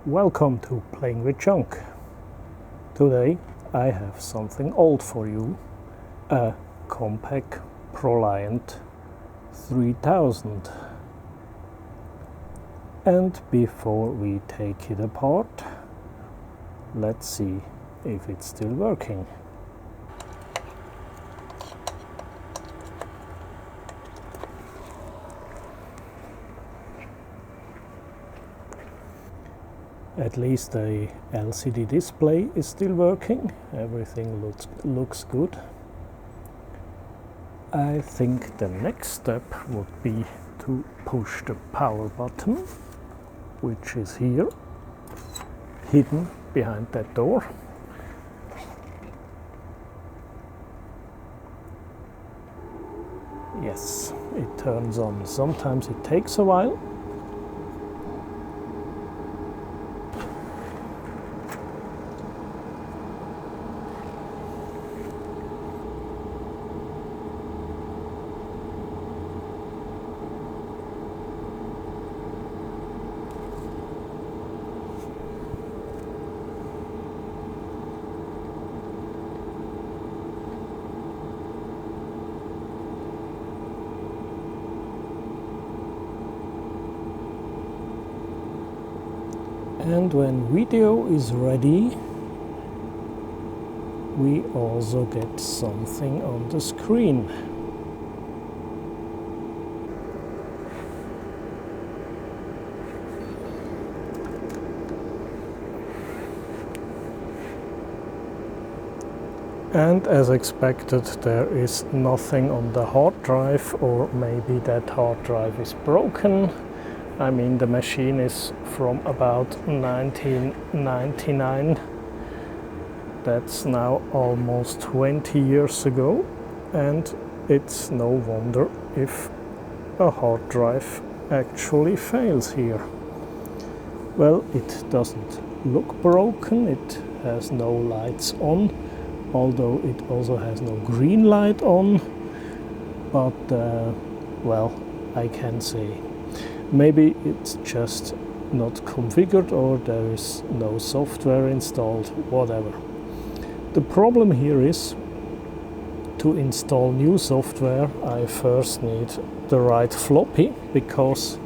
Welcome to Playing with Junk. Today I have something old for you, a Compaq Proliant 3000. And before we take it apart, let's see if it's still working. At least the LCD display is still working. Everything looks good. I think the next step would be to push the power button, which is here, hidden behind that door. Yes, it turns on. Sometimes it takes a while. And when video is ready, we also get something on the screen. And as expected, there is nothing on the hard drive, or maybe that hard drive is broken. I mean, the machine is from about 1999. That's now almost 20 years ago, and it's no wonder if a hard drive actually fails here. Well, it doesn't look broken, it has no lights on, although it also has no green light on, but well, I can say maybe it's just not configured, or there is no software installed, whatever. The problem here is, to install new software, I first need the right floppy, because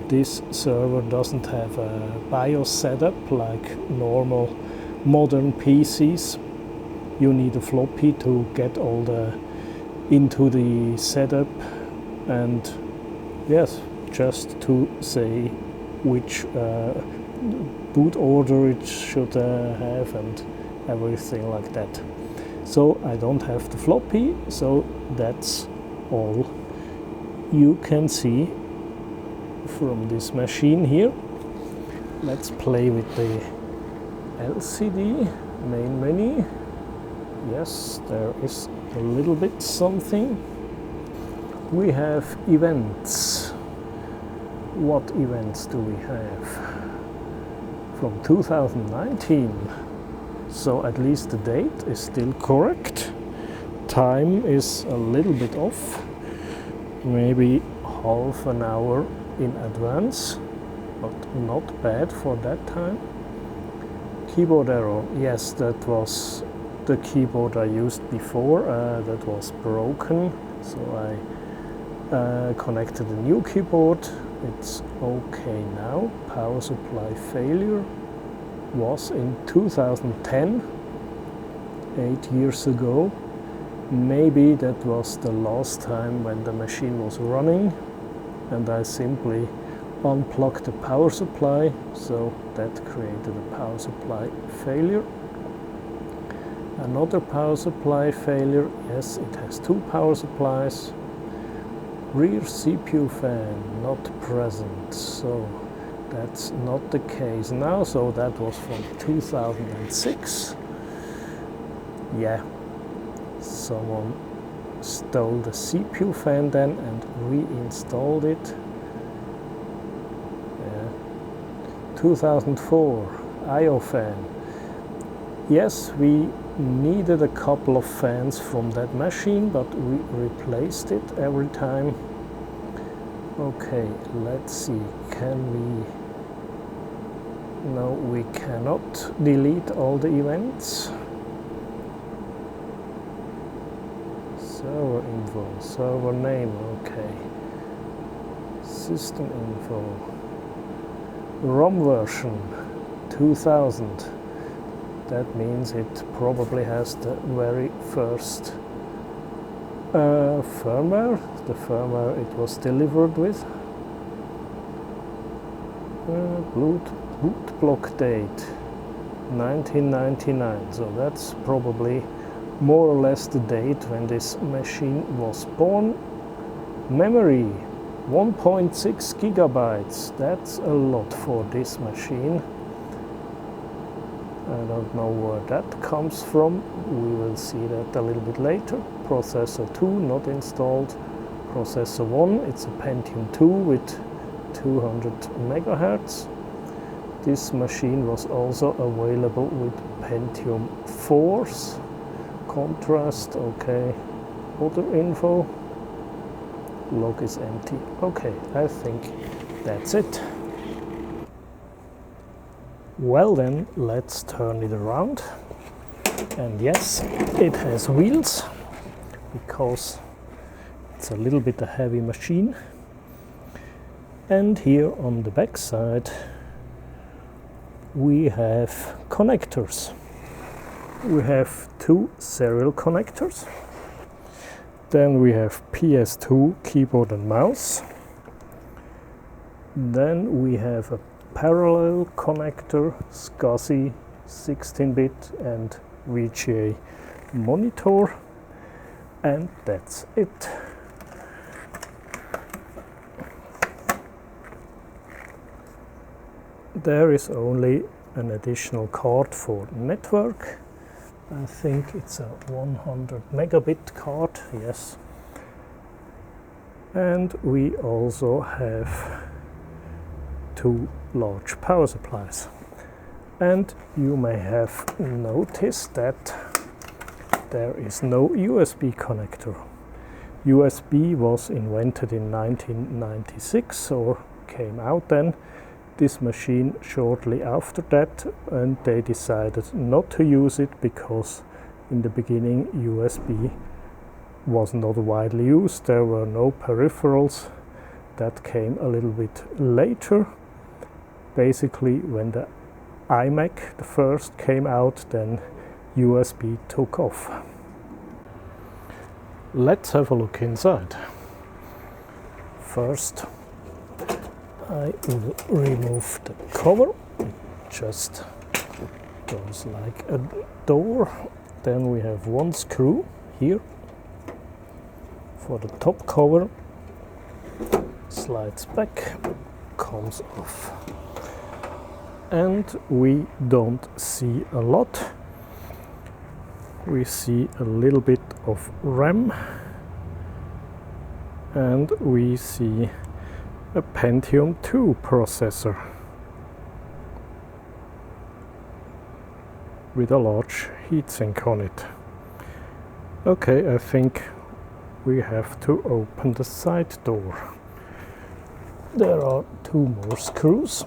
this server doesn't have a BIOS setup like normal modern PCs. You need a floppy to get all into the setup, and yes, just to say which boot order it should have and everything like that. So I don't have the floppy, so that's all you can see from this machine here. Let's play with the LCD main menu. Yes, there is a little bit something. We have events. What events do we have? From 2019. So at least the date is still correct. Time is a little bit off. Maybe half an hour in advance, but not bad for that time. Keyboard error. Yes, that was the keyboard I used before. That was broken, so I connected a new keyboard. It's okay now. Power supply failure was in 2010, 8 years ago. Maybe that was the last time when the machine was running, and I simply unplugged the power supply, so that created a power supply failure. Another power supply failure. Yes, it has two power supplies. Rear CPU fan not present, so that's not the case now. So that was from 2006. Yeah, someone stole the CPU fan then and reinstalled it. Yeah. 2004 IO fan. Yes, we needed a couple of fans from that machine, but we replaced it every time. Okay, let's see, can we No, we cannot delete all the events. Server info, server name, okay. System info. ROM version 2000. That means it probably has the very first firmware, the firmware it was delivered with. Boot block date 1999, so that's probably more or less the date when this machine was born. Memory 1.6 gigabytes, that's a lot for this machine. I don't know where that comes from, we will see that a little bit later. Processor 2 not installed. Processor 1, it's a Pentium 2 with 200 megahertz. This machine was also available with Pentium 4s. Contrast, okay. Other info. Log is empty. Okay, I think that's it. Well then, let's turn it around. And yes, it has wheels, because it's a little bit a heavy machine. And here on the back side we have connectors. We have two serial connectors. Then we have PS2 keyboard and mouse. Then we have a parallel connector, SCSI 16-bit and VGA monitor. And that's it. There is only an additional card for network. I think it's a 100 megabit card, yes. And we also have two large power supplies. And you may have noticed that there is no USB connector. USB was invented in 1996 or came out then. This machine shortly after that, and they decided not to use it because in the beginning USB was not widely used. There were no peripherals. That came a little bit later. Basically when the iMac, the first, came out, then USB took off. Let's have a look inside. First, I will remove the cover. It just goes like a door. Then we have one screw here for the top cover. Slides back, comes off. And we don't see a lot. We see a little bit of RAM. And we see a Pentium 2 processor with a large heatsink on it. Okay, I think we have to open the side door. There are two more screws.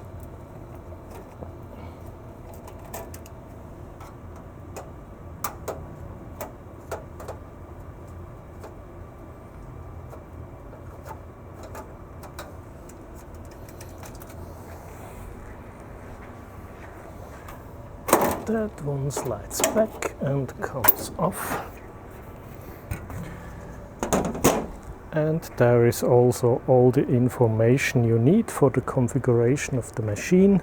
That one slides back and comes off. And there is also all the information you need for the configuration of the machine.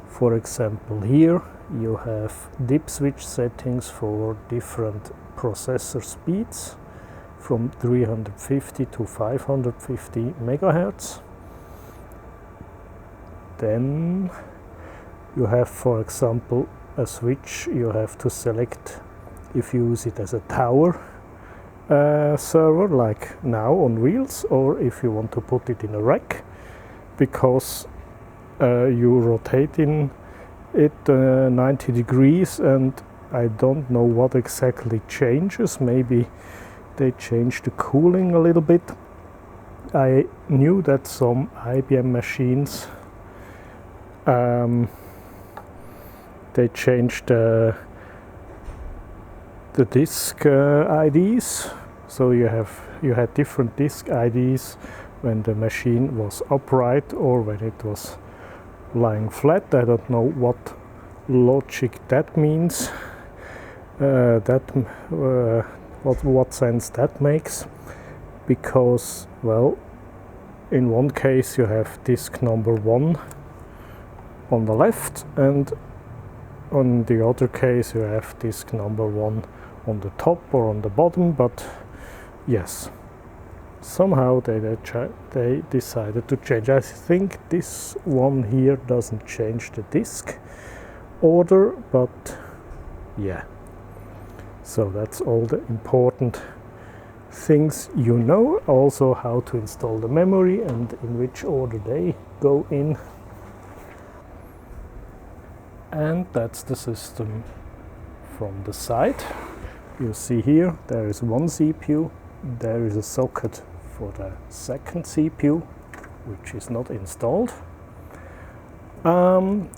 For example, here you have dip switch settings for different processor speeds from 350 to 550 megahertz. Then you have, for example, a switch you have to select if you use it as a tower server, like now on wheels, or if you want to put it in a rack, because you rotate in it 90 degrees, and I don't know what exactly changes. Maybe they change the cooling a little bit. I knew that some IBM machines they changed the disk IDs. So you had different disk IDs when the machine was upright or when it was lying flat. I don't know what logic that means. What sense that makes, because, well, in one case you have disk number 1 on the left, and on the other case you have disk number 1 on the top or on the bottom. But yes, somehow they decided to change. I think this one here doesn't change the disk order, but yeah. So that's all the important things you know. Also how to install the memory and in which order they go in. And that's the system from the side. You see here there is one CPU, there is a socket for the second CPU, which is not installed.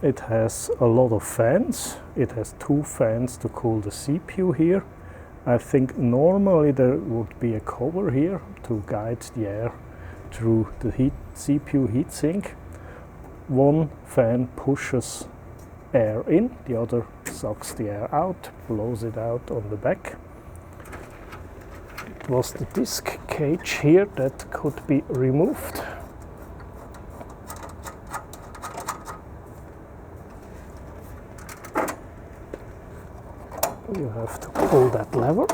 It has a lot of fans. It has 2 fans to cool the CPU here. I think normally there would be a cover here to guide the air through the CPU heatsink. One fan pushes air in, the other sucks the air out, blows it out on the back. It was the disk cage here that could be removed. You have to pull that lever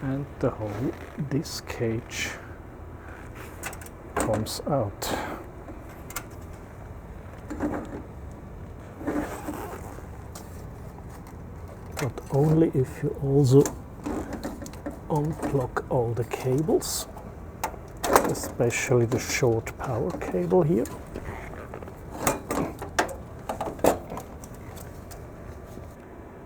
and the whole disk cage comes out. But only if you also unplug all the cables, especially the short power cable here.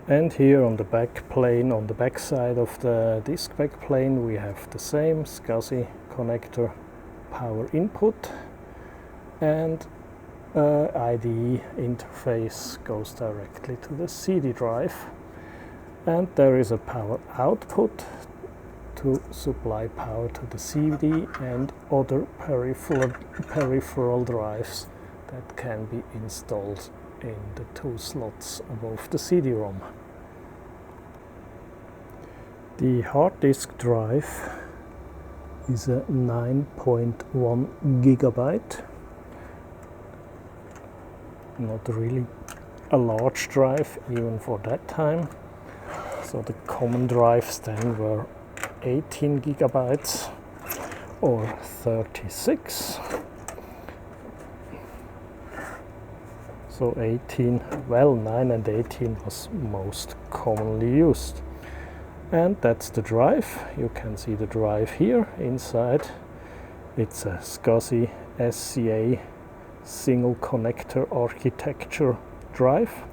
And here on the back plane, on the back side of the disk back plane, we have the same SCSI connector power input, and IDE interface goes directly to the CD drive. And there is a power output to supply power to the CD and other peripheral drives that can be installed in the 2 slots above the CD-ROM. The hard disk drive is a 9.1 gigabyte. Not really a large drive even for that time. So the common drives then were 18 gigabytes or 36. So 18, well, 9 and 18 was most commonly used. And that's the drive. You can see the drive here inside. It's a SCSI SCA single connector architecture drive.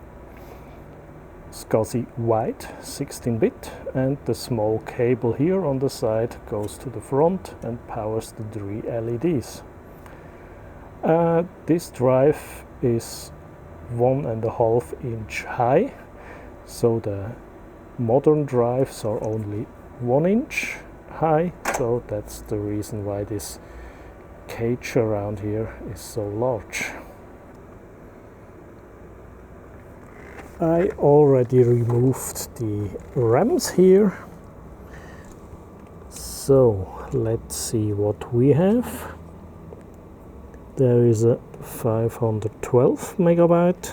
SCSI white 16-bit, and the small cable here on the side goes to the front and powers the 3 LEDs. This drive is 1.5 inch high, so the modern drives are only 1 inch high, so that's the reason why this cage around here is so large. I already removed the RAMs here, so let's see what we have. There is a 512 megabyte,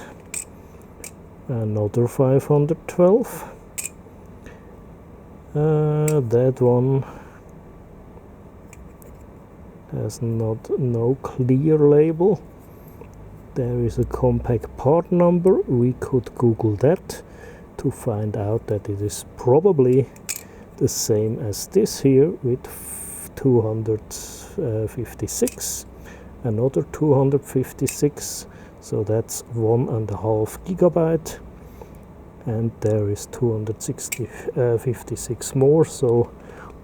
another 512, that one has no clear label. There is a Compaq part number. We could Google that to find out that it is probably the same as this here with 256, another 256, so that's 1.5 gigabyte, and there is 256 more, so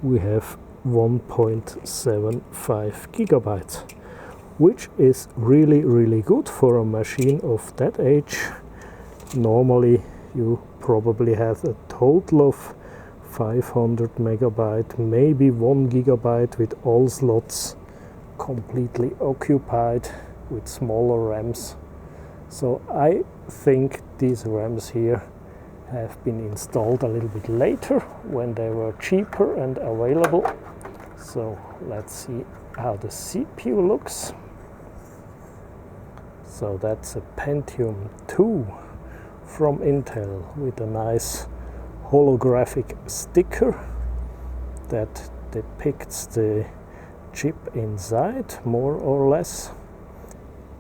we have 1.75 gigabytes, which is really good for a machine of that age. Normally you probably have a total of 500 megabyte, maybe 1 gigabyte with all slots completely occupied with smaller RAMs. So I think these RAMs here have been installed a little bit later when they were cheaper and available. So let's see how the CPU looks. So that's a Pentium 2 from Intel with a nice holographic sticker that depicts the chip inside, more or less.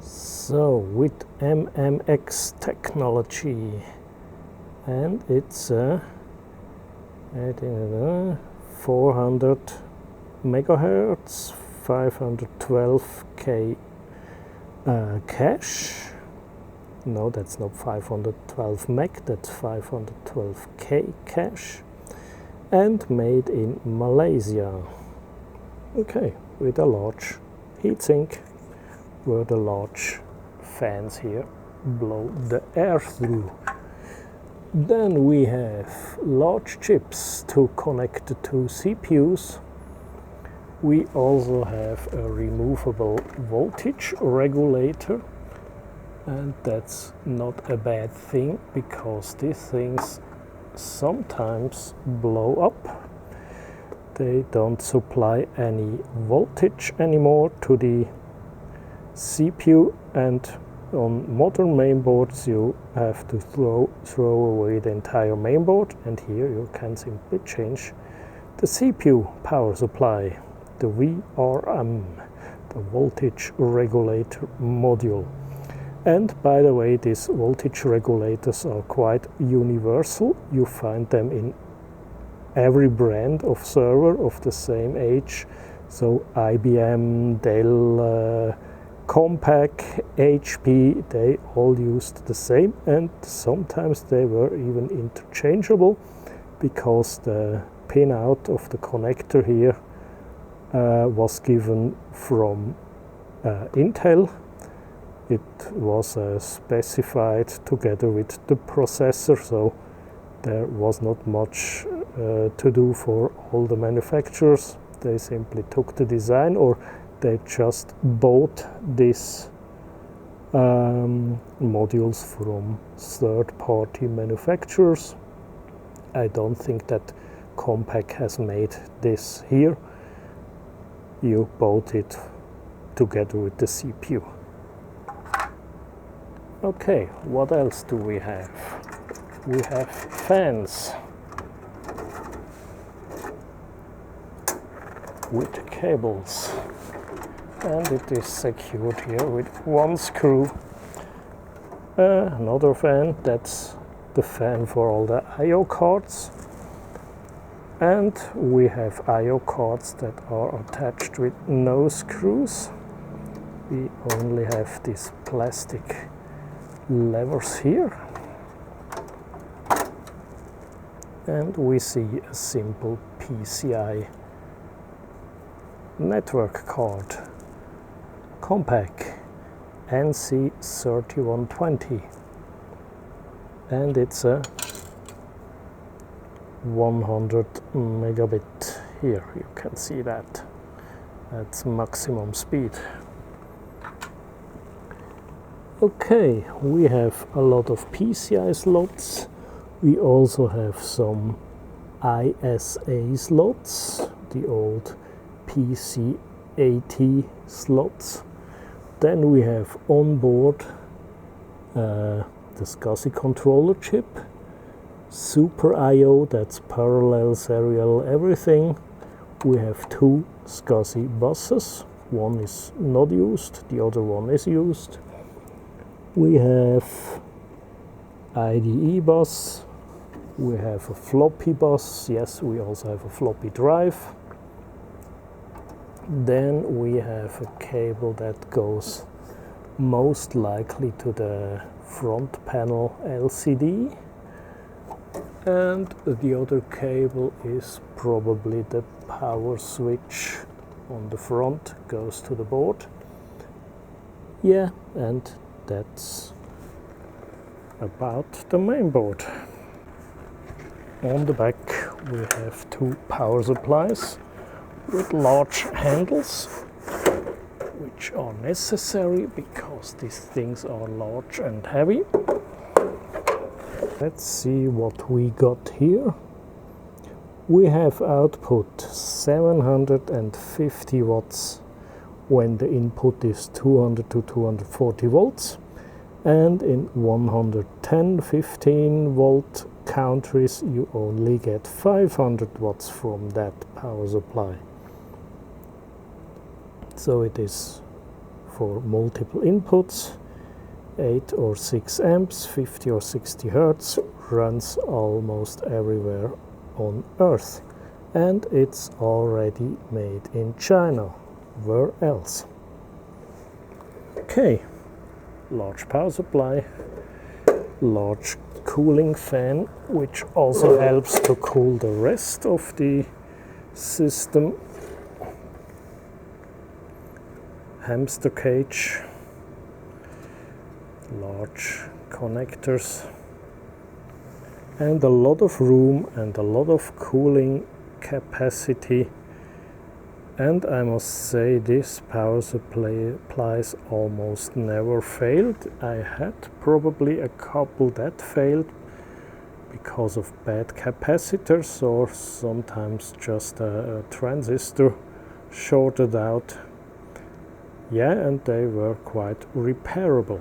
So with MMX technology, and it's a 400 megahertz, 512K cache. No, that's not 512 meg, that's 512K cache, and made in Malaysia. Okay, with a large heatsink where the large fans here blow the air through. Then we have large chips to connect the two CPUs. We also have a removable voltage regulator, and that's not a bad thing because these things sometimes blow up. They don't supply any voltage anymore to the CPU, and on modern mainboards you have to throw away the entire mainboard, and here you can simply change the CPU power supply, the VRM, the voltage regulator module. And by the way, these voltage regulators are quite universal. You find them in every brand of server of the same age. So IBM, Dell, Compaq, HP, they all used the same, and sometimes they were even interchangeable because the pinout of the connector here was given from Intel. It was specified together with the processor, so there was not much to do for all the manufacturers. They simply took the design, or they just bought these modules from third-party manufacturers. I don't think that Compaq has made this here. You bought it together with the CPU. Okay, what else do we have? We have fans with cables, and it is secured here with one screw. Another fan, that's the fan for all the I/O cards, and we have I/O cards that are attached with no screws. We only have these plastic levers here, and we see a simple PCI network card, Compaq NC3120, and it's a 100 megabit. Here you can see that. That's maximum speed. Okay, we have a lot of PCI slots. We also have some ISA slots, the old PC-AT slots. Then we have onboard the SCSI controller chip, Super I/O, that's parallel, serial, everything. We have two SCSI buses. One is not used, the other one is used. We have IDE bus, we have a floppy bus, yes, we also have a floppy drive. Then we have a cable that goes most likely to the front panel LCD, and the other cable is probably the power switch on the front, goes to the board. Yeah, and that's about the mainboard. On the back we have two power supplies with large handles, which are necessary because these things are large and heavy. Let's see what we got here. We have output 750 watts when the input is 200 to 240 volts, and in 110-15 volt countries you only get 500 watts from that power supply. So it is for multiple inputs, 8 or 6 amps, 50 or 60 hertz, runs almost everywhere on Earth, and it's already made in China. Where else? Okay, large power supply, large cooling fan, which also helps to cool the rest of the system. Hamster cage, large connectors, and a lot of room and a lot of cooling capacity. And I must say, this power supplies almost never failed. I had probably a couple that failed because of bad capacitors, or sometimes just a transistor shorted out. Yeah, and they were quite repairable.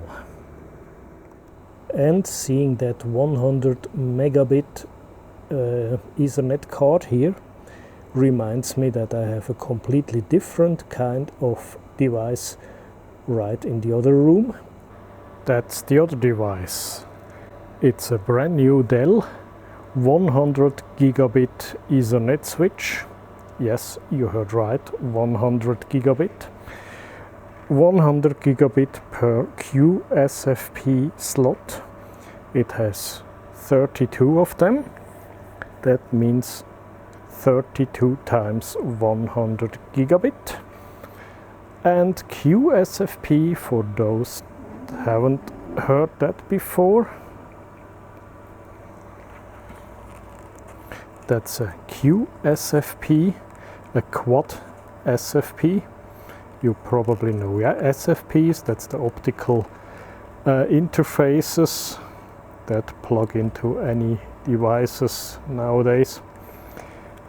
And seeing that 100 megabit Ethernet card here reminds me that I have a completely different kind of device right in the other room. That's the other device. It's a brand new Dell 100 gigabit Ethernet switch. Yes, you heard right, 100 gigabit. 100 gigabit per QSFP slot. It has 32 of them. That means 32 times 100 gigabit. And QSFP, for those that haven't heard that before, that's a QSFP, a quad SFP. You probably know, yeah, SFPs, that's the optical interfaces that plug into any devices nowadays.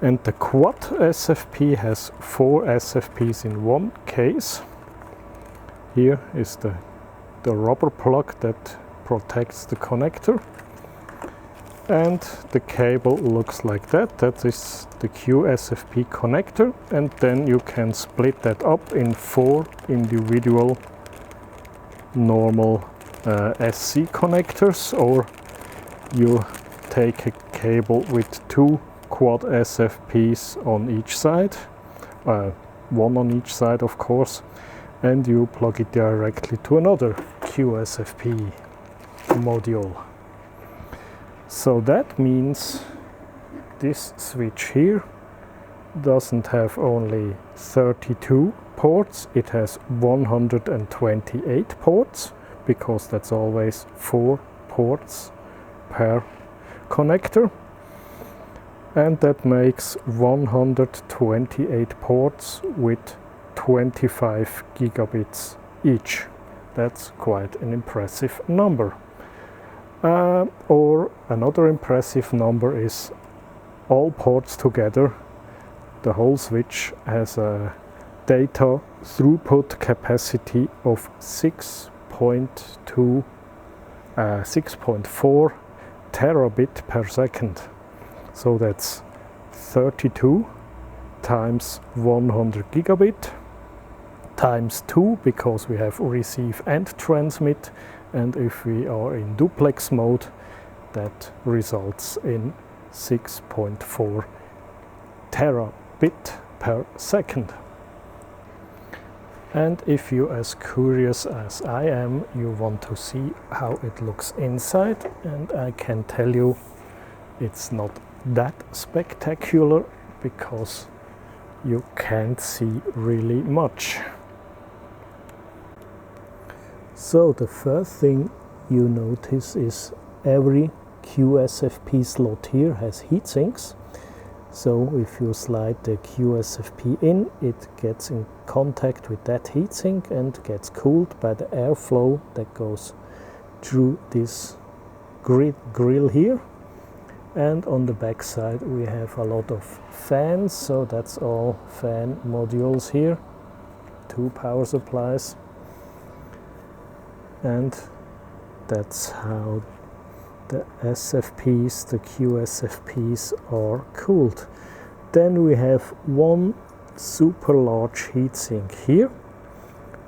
And the quad SFP has 4 SFPs in one case. Here is the rubber plug that protects the connector. And the cable looks like that. That is the QSFP connector, and then you can split that up in 4 individual normal SC connectors, or you take a cable with 2 quad SFPs on each side, one on each side of course, and you plug it directly to another QSFP module. So that means this switch here doesn't have only 32 ports, it has 128 ports, because that's always 4 ports per connector. And that makes 128 ports with 25 gigabits each. That's quite an impressive number. Or another impressive number is all ports together. The whole switch has a data throughput capacity of 6.4 terabit per second. So that's 32 times 100 gigabit times 2, because we have receive and transmit, and if we are in duplex mode, that results in 6.4 terabit per second. And if you're as curious as I am, you want to see how it looks inside, and I can tell you it's not that spectacular, because you can't see really much. So the first thing you notice is every QSFP slot here has heat sinks. So if you slide the QSFP in, it gets in contact with that heatsink and gets cooled by the airflow that goes through this grill here. And on the back side we have a lot of fans, so that's all fan modules here, 2 power supplies, and that's how the SFPs, the QSFPs are cooled. Then we have one super large heatsink here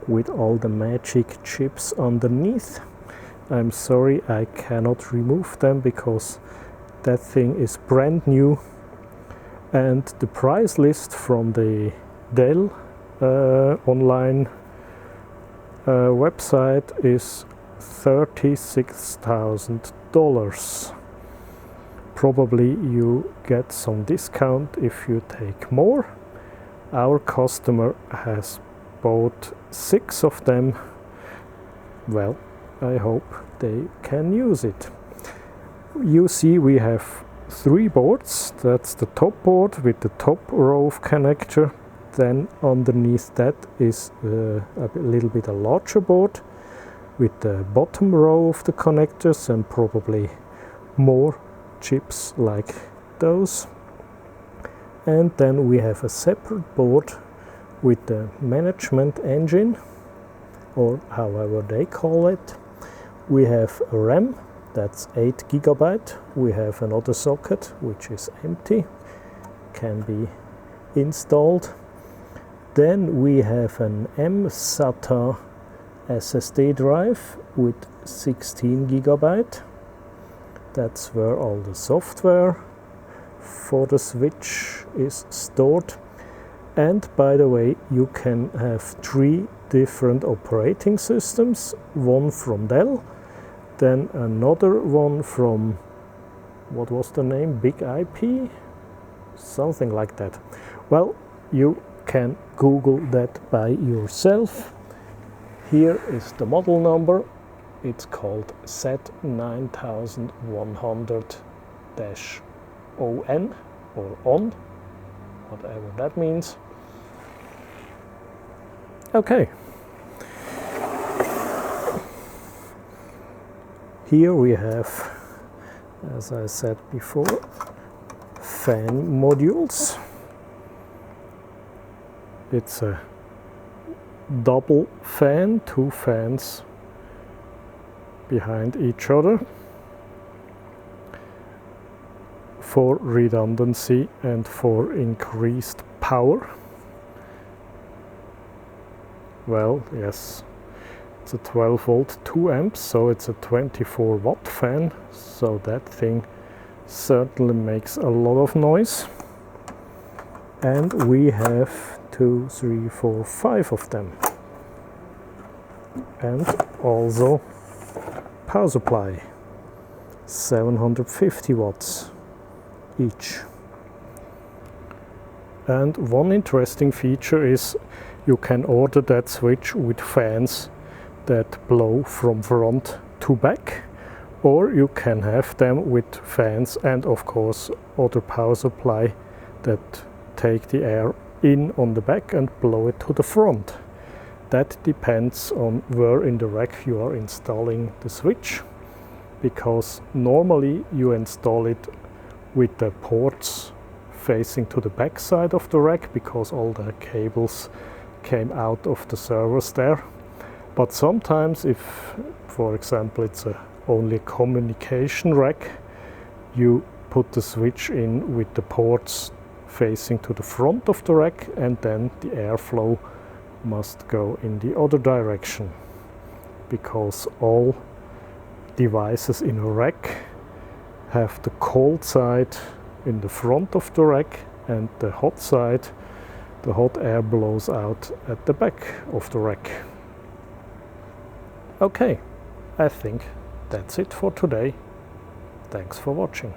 with all the magic chips underneath. I'm sorry, I cannot remove them because that thing is brand new, and the price list from the Dell online website is $36,000. Probably you get some discount if you take more. Our customer has bought 6 of them. Well, I hope they can use it. You see we have 3 boards. That's the top board with the top row of connector. Then underneath that is a little bit a larger board with the bottom row of the connectors and probably more chips like those. And then we have a separate board with the management engine, or however they call it. We have a RAM, that's 8 GB. We have another socket which is empty, can be installed. Then we have an mSATA SSD drive with 16 GB. That's where all the software for the switch is stored. And by the way, you can have 3 different operating systems, one from Dell, then another one from, what was the name, Big IP? Something like that. Well, you can Google that by yourself. Here is the model number. It's called Z9100-ON or ON, whatever that means. Okay. Here we have, as I said before, fan modules. It's a double fan, 2 fans behind each other for redundancy and for increased power. Well, yes, it's a 12 volt 2 amps, so it's a 24 watt fan, so that thing certainly makes a lot of noise. And we have 2, 3, 4, 5 of them. And also power supply, 750 watts each. And one interesting feature is you can order that switch with fans that blow from front to back, or you can have them with fans and of course other power supply that take the air in on the back and blow it to the front. That depends on where in the rack you are installing the switch, because normally you install it with the ports facing to the back side of the rack because all the cables came out of the servers there. But sometimes if, for example, it's only a communication rack, you put the switch in with the ports facing to the front of the rack, and then the airflow must go in the other direction, because all devices in a rack have the cold side in the front of the rack and the hot side, the hot air blows out at the back of the rack. Okay, I think that's it for today. Thanks for watching.